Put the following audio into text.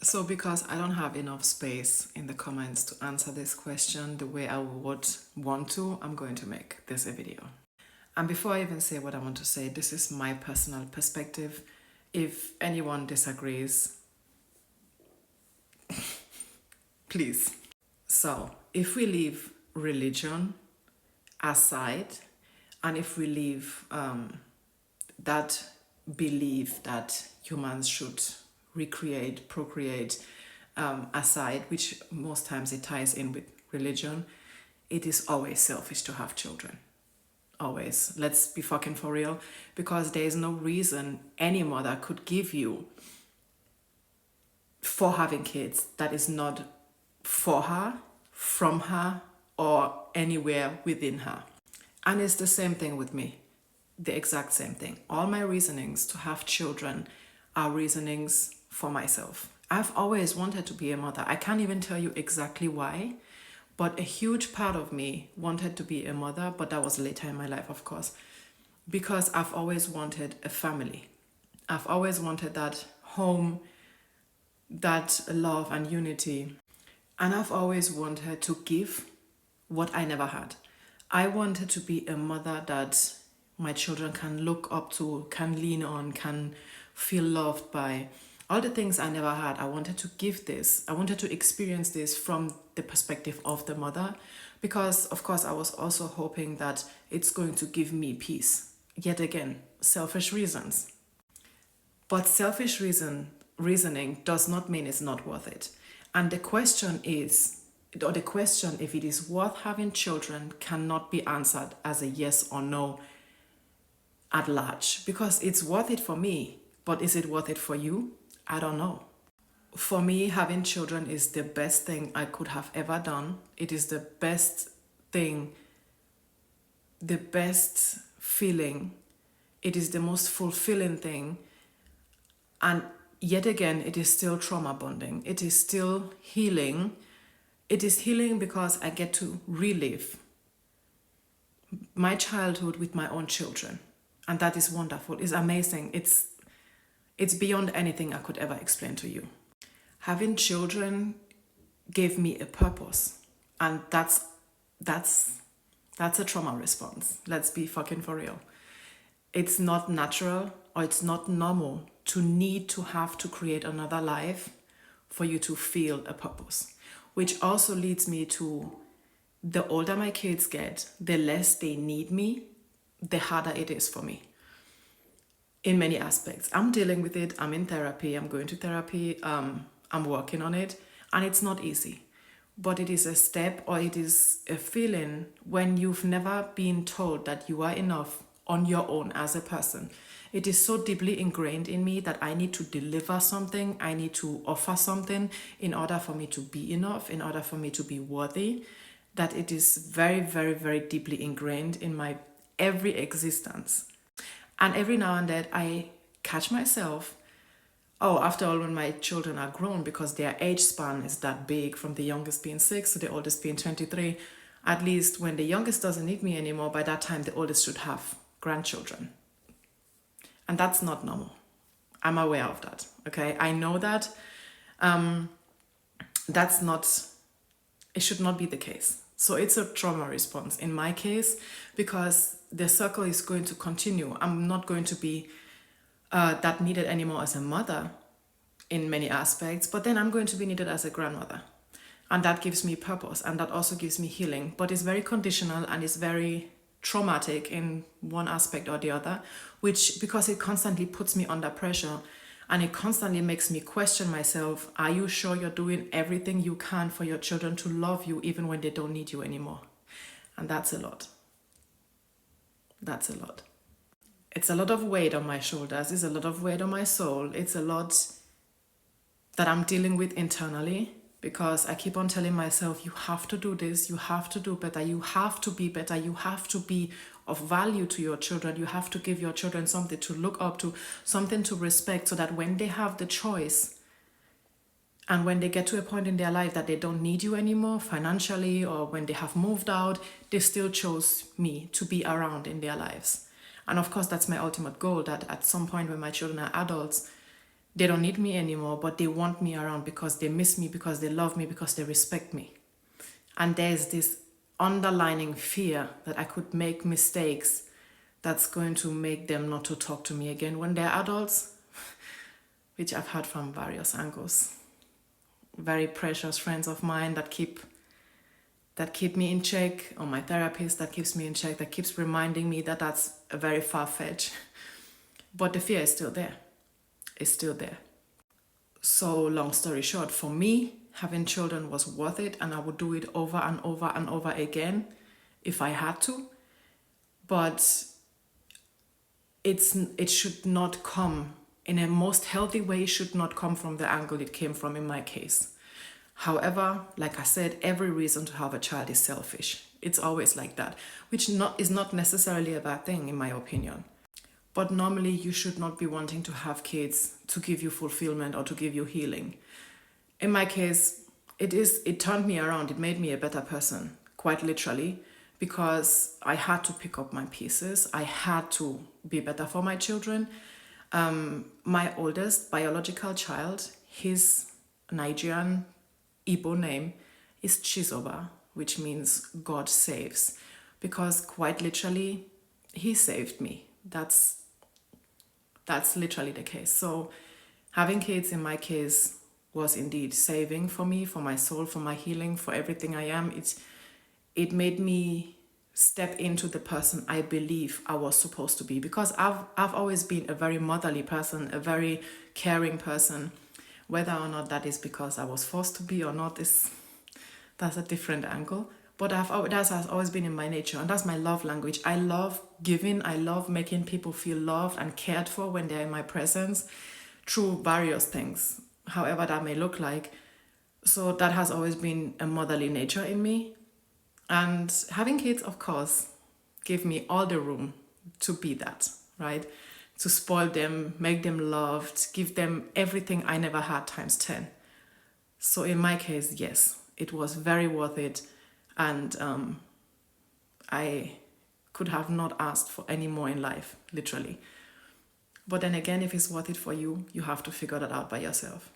So because I don't have enough space in the comments to answer this question the way I would want to, I'm going to make this a video. And before I even say what I want to say, this is my personal perspective. If anyone disagrees, please. So if we leave religion aside, and if we leave that belief that humans should recreate, procreate aside, which most times it ties in with religion, it is always selfish to have children. Always. Let's be fucking for real, because there is no reason any mother could give you for having kids that is not for her, from her, or anywhere within her. And it's the same thing with me. The exact same thing. All my reasonings to have children are reasonings for myself. I've always wanted to be a mother. I can't even tell you exactly why, but a huge part of me wanted to be a mother, but that was later in my life, of course, because I've always wanted a family. I've always wanted that home, that love and unity. And I've always wanted to give what I never had. I wanted to be a mother that my children can look up to, can lean on, can feel loved by. All the things I never had, I wanted to give this. I wanted to experience this from the perspective of the mother, because of course I was also hoping that it's going to give me peace. Yet again, selfish reasons. But selfish reasoning does not mean it's not worth it. And the question is, or the question if it is worth having children cannot be answered as a yes or no at large, because it's worth it for me, but is it worth it for you? I don't know. For me, having children is the best thing I could have ever done. It is the best thing, the best feeling. It is the most fulfilling thing. And yet again, it is still trauma bonding. It is still healing. It is healing because I get to relive my childhood with my own children. And that is wonderful. It's amazing. It's beyond anything I could ever explain to you. Having children gave me a purpose. And that's a trauma response. Let's be fucking for real. It's not natural or it's not normal to need to have to create another life for you to feel a purpose. Which also leads me to, the older my kids get, the less they need me, the harder it is for me. In many aspects. I'm dealing with it. I'm in therapy. I'm going to therapy. I'm working on it. And it's not easy. But it is a step, or it is a feeling when you've never been told that you are enough on your own as a person. It is so deeply ingrained in me that I need to deliver something. I need to offer something in order for me to be enough, in order for me to be worthy, that it is very, very, very deeply ingrained in my every existence. And every now and then I catch myself, after all, when my children are grown, because their age span is that big, from the youngest being 6 to the oldest being 23, at least when the youngest doesn't need me anymore, by that time the oldest should have grandchildren. And that's not normal. I'm aware of that, okay? I know that that's not, it should not be the case. So it's a trauma response in my case, because the circle is going to continue. I'm not going to be that needed anymore as a mother in many aspects, but then I'm going to be needed as a grandmother. And that gives me purpose, and that also gives me healing. But it's very conditional and it's very traumatic in one aspect or the other, which, because it constantly puts me under pressure and it constantly makes me question myself. Are you sure you're doing everything you can for your children to love you even when they don't need you anymore? And that's a lot. That's a lot. It's a lot of weight on my shoulders. It's a lot of weight on my soul. It's a lot that I'm dealing with internally, because I keep on telling myself, you have to do this, you have to do better, you have to be better, you have to be of value to your children, you have to give your children something to look up to, something to respect, so that when they have the choice and when they get to a point in their life that they don't need you anymore financially, or when they have moved out, they still chose me to be around in their lives. And of course, that's my ultimate goal, that at some point when my children are adults, They don't need me anymore, but they want me around because they miss me, because they love me, because they respect me. And there's this underlining fear that I could make mistakes that's going to make them not to talk to me again when they're adults, which I've had from various angles. Very precious friends of mine that keep me in check, or my therapist that keeps me in check, that keeps reminding me that that's a very far-fetched. But the fear is still there. It's still there. So long story short, for me, having children was worth it, and I would do it over and over and over again if I had to. But it should not come, in a most healthy way, should not come from the angle it came from in my case. However, like I said, every reason to have a child is selfish. It's always like that, which is not necessarily a bad thing in my opinion. But normally you should not be wanting to have kids to give you fulfillment or to give you healing. In my case, it turned me around. It made me a better person, quite literally, because I had to pick up my pieces. I had to be better for my children. My oldest biological child, his Nigerian Igbo name is Chizoba, which means God saves, because quite literally, he saved me. That's literally the case. So having kids in my case was indeed saving for me, for my soul, for my healing, for everything I am. It made me step into the person I believe I was supposed to be, because I've always been a very motherly person, a very caring person. Whether or not that is because I was forced to be or not, that's a different angle. But that has always been in my nature, and that's my love language. I love giving. I love making people feel loved and cared for when they're in my presence through various things, however that may look like. So that has always been a motherly nature in me. And having kids, of course, give me all the room to be that, right? To spoil them, make them loved, give them everything I never had times 10. So in my case, yes, it was very worth it. And I could have not asked for any more in life, literally. But then again, if it's worth it for you, you have to figure that out by yourself.